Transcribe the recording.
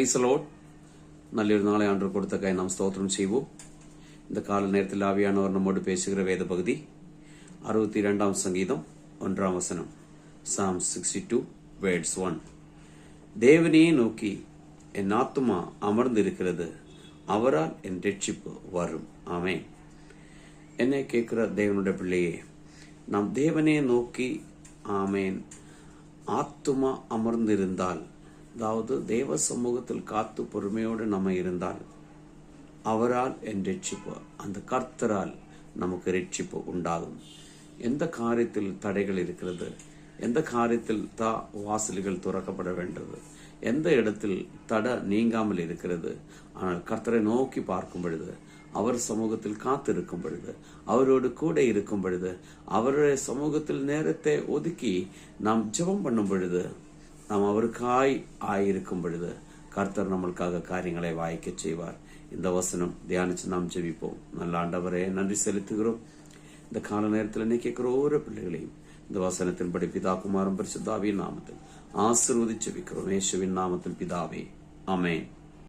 Praise the Lord. നല്ലൊരു നാളെ ആണ്ട് കൊടുത്തക്കായി നാം സ്തോത്രം ചെയ്യുவோம். இந்த கால நேரத்தில் ஆவியானவர் நம்மோடு பேசுகிற வேத பகுதி 62ஆம் சங்கீதம் 1ஆம் வசனம். Psalm 62 verse 1. தேவனையே நோக்கி என் ஆத்துமா அமர்ந்திருக்கிறது, அவரால் என் ரட்சிப்பு வரும். ஆமென். என்னை கேட்கிற தேவனுடைய பிள்ளையே, நாம் தேவனே நோக்கி ஆமேன் ஆத்துமா அமர்ந்திருந்தால், அதாவது தேவ சமூகத்தில் காத்து பொறுமையோடு நம்ம இருந்தால், அவரால் என் ரட்சிப்பு, அந்த கர்த்தரால் நமக்கு ரட்சிப்பு உண்டாகும். எந்த காரியத்தில் தடைகள் இருக்கிறது, எந்த காரியத்தில் வாசல்கள் துறக்கப்பட வேண்டது, எந்த இடத்தில் தடை நீங்காமல் இருக்கிறது, ஆனால் கர்த்தரை நோக்கி பார்க்கும் பொழுது, அவர் சமூகத்தில் காத்திருக்கும் பொழுது, அவரோடு கூட இருக்கும் பொழுது, அவருடைய சமூகத்தில் நேரத்தை ஒதுக்கி நாம் ஜெபம் பண்ணும் பொழுது, நாம் அவருக்காய் ஆயிருக்கும் பொழுது, கர்த்தர் நம்மளுக்காக காரியங்களை வாய்க்க செய்வார். இந்த வசனம் தியானிச்சு நாம் ஜெபிப்போம். நல்ல ஆண்டவரே, நன்றி செலுத்துகிறோம். இந்த கால நேரத்தில் என்ன கேட்கிற ஒவ்வொரு பிள்ளைகளையும் இந்த வசனத்தின்படி பிதா குமாரன் பரிசுத்த ஆவியின் நாமத்தில் ஆசீர்வதிச்சு ஜெபிக்கிறோம். இயேசுவின் நாமத்தில் பிதாவே, ஆமென்.